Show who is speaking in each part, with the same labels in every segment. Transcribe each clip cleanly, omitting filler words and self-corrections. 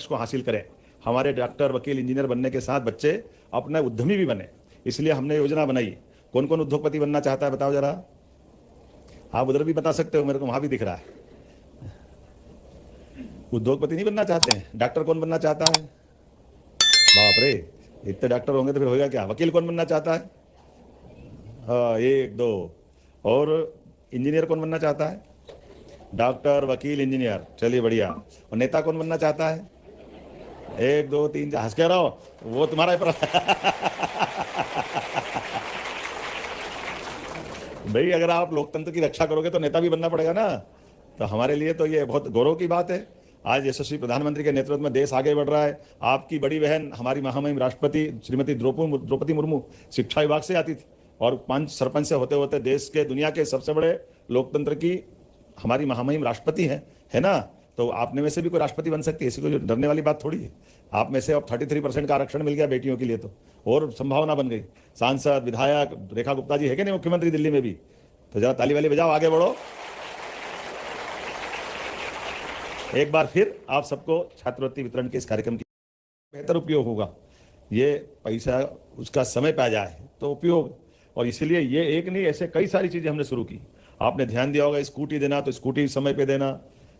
Speaker 1: लक्ष्य को हासिल करें। हमारे डॉक्टर, वकील, इंजीनियर बनने के साथ बच्चे अपने उद्यमी भी बने, इसलिए हमने योजना बनाई। कौन कौन उद्योगपति बनना चाहता है बताओ जरा। आप उधर भी बता सकते हो, मेरे को वहां भी दिख रहा है। उद्योगपति नहीं बनना चाहते हैं? डॉक्टर कौन बनना चाहता है? बाप रे, इतने डॉक्टर होंगे तो फिर होगा क्या। वकील कौन बनना चाहता है? हाँ, एक दो। और इंजीनियर कौन बनना चाहता है? डॉक्टर, वकील, इंजीनियर, चलिए बढ़िया। और नेता कौन बनना चाहता है? एक दो तीन चार, हंस के रहो, वो तुम्हारा भाई अगर आप लोकतंत्र की रक्षा करोगे तो नेता भी बनना पड़ेगा ना। तो हमारे लिए तो ये बहुत गौरव की बात है। आज यशस्वी प्रधानमंत्री के नेतृत्व में देश आगे बढ़ रहा है। आपकी बड़ी बहन, हमारी महामहिम राष्ट्रपति श्रीमती द्रौपदी मुर्मू शिक्षा विभाग से आती थी और 5 सरपंच से होते होते देश के, दुनिया के सबसे बड़े लोकतंत्र की हमारी महामहिम राष्ट्रपति है ना। तो आपने में से भी कोई राष्ट्रपति बन सकती है, इसी को डरने वाली बात थोड़ी है। आप में से अब 33% का आरक्षण मिल गया बेटियों के लिए, तो और संभावना बन गई। सांसद, विधायक रेखा गुप्ता जी है कि नहीं मुख्यमंत्री दिल्ली में भी? तो जरा ताली वाली बजाओ, आगे बढ़ो। एक बार फिर आप सबको छात्रवृत्ति वितरण के इस कार्यक्रम की बेहतर उपयोग होगा। ये पैसा उसका समय पे आ जाए तो उपयोग, और इसीलिए ये एक नहीं, ऐसे कई सारी चीजें हमने शुरू की। आपने ध्यान दिया होगा, स्कूटी देना तो स्कूटी समय पे देना,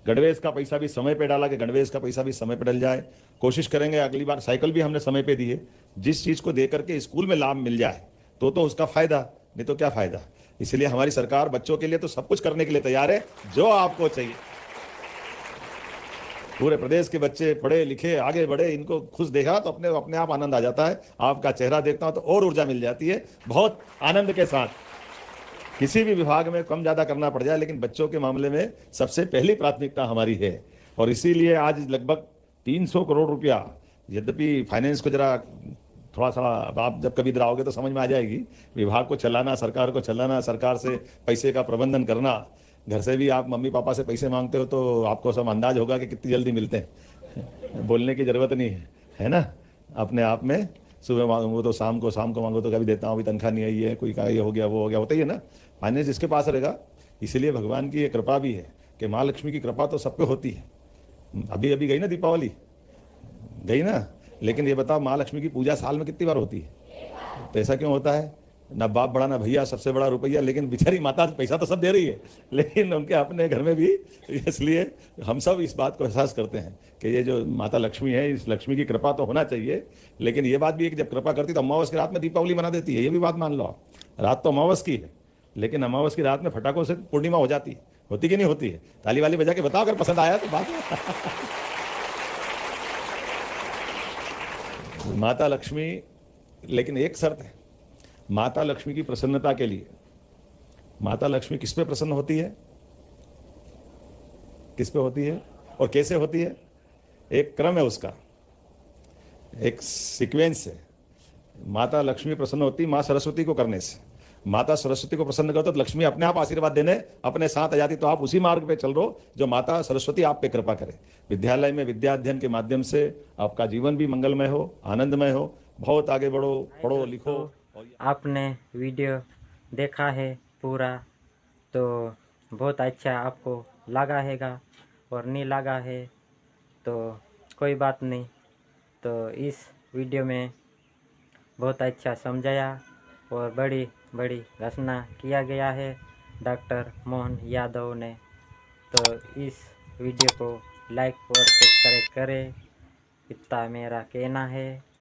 Speaker 1: गणवेश का पैसा भी समय पे डाला कि गणवेश का पैसा भी समय पे डल जाए। कोशिश करेंगे अगली बार साइकिल भी हमने समय पे दी है। जिस चीज को दे करके स्कूल में लाभ मिल जाए तो उसका फायदा, नहीं तो क्या फायदा। इसलिए हमारी सरकार बच्चों के लिए तो सब कुछ करने के लिए तैयार है जो आपको चाहिए। पूरे प्रदेश के बच्चे पढ़े लिखे आगे बढ़े, इनको खुश देखा तो अपने आप आनंद आ जाता है। आपका चेहरा देखता हूं तो और ऊर्जा मिल जाती है, बहुत आनंद के साथ। किसी भी विभाग में कम ज्यादा करना पड़ जाए, लेकिन बच्चों के मामले में सबसे पहली प्राथमिकता हमारी है। और इसीलिए आज लगभग 300 करोड़ रुपया, यद्यपि फाइनेंस को जरा थोड़ा सा आप जब कभी इधर आओगे तो समझ में आ जाएगी। विभाग को चलाना, सरकार को चलाना, सरकार से पैसे का प्रबंधन करना, घर से भी आप मम्मी पापा से पैसे मांगते हो तो आपको सब अंदाज होगा कि कितनी जल्दी मिलते हैं। बोलने की जरूरत नहीं है ना। अपने आप में सुबह मांगो तो शाम को मांगो तो कभी देता हूँ, अभी तनख्वाह नहीं आई है, कोई का ये हो गया वो हो गया, होता ही है ना। फाइनेंस जिसके पास रहेगा। इसीलिए भगवान की ये कृपा भी है कि माँ लक्ष्मी की कृपा तो सब पे होती है। अभी अभी गई ना दीपावली, गई ना। लेकिन ये बताओ, माँ लक्ष्मी की पूजा साल में कितनी बार होती है? तो ऐसा क्यों होता है? ना बाप बड़ा ना भैया, सबसे बड़ा रुपया, लेकिन बेचारी माता पैसा तो सब दे रही है, लेकिन उनके अपने घर में भी। इसलिए हम सब इस बात को एहसास करते हैं कि ये जो माता लक्ष्मी है, इस लक्ष्मी की कृपा तो होना चाहिए। लेकिन ये बात भी है कि जब कृपा करती तो अमावस की रात में दीपावली बना देती है, ये भी बात मान लो आप। रात तो अमावस की है, लेकिन अमावस की रात में फटाकों से पूर्णिमा हो जाती है। होती कि नहीं होती है? ताली वाली बजा के बताओ अगर पसंद आया तो बात। माता लक्ष्मी, लेकिन एक शर्त है। माता लक्ष्मी की प्रसन्नता के लिए, माता लक्ष्मी किस पे प्रसन्न होती है, किस पे होती है और कैसे होती है? एक क्रम है उसका, एक सीक्वेंस है। माता लक्ष्मी प्रसन्न होती माँ सरस्वती को करने से। माता सरस्वती को प्रसन्न करते तो लक्ष्मी अपने आप आशीर्वाद देने अपने साथ आ जाती। तो आप उसी मार्ग पे चल रहे जो माता सरस्वती आप पे कृपा करे। विद्यालय में विद्या अध्ययन के माध्यम से आपका जीवन भी मंगलमय हो, आनंदमय हो, बहुत आगे बढ़ो, पढ़ो लिखो।
Speaker 2: आपने वीडियो देखा है पूरा, तो बहुत अच्छा आपको लगा हैगा, और नहीं लगा है तो कोई बात नहीं। तो इस वीडियो में बहुत अच्छा समझाया और बड़ी बड़ी घोषणा किया गया है डॉक्टर मोहन यादव ने। तो इस वीडियो को लाइक और सब्सक्राइब करें, इतना मेरा कहना है।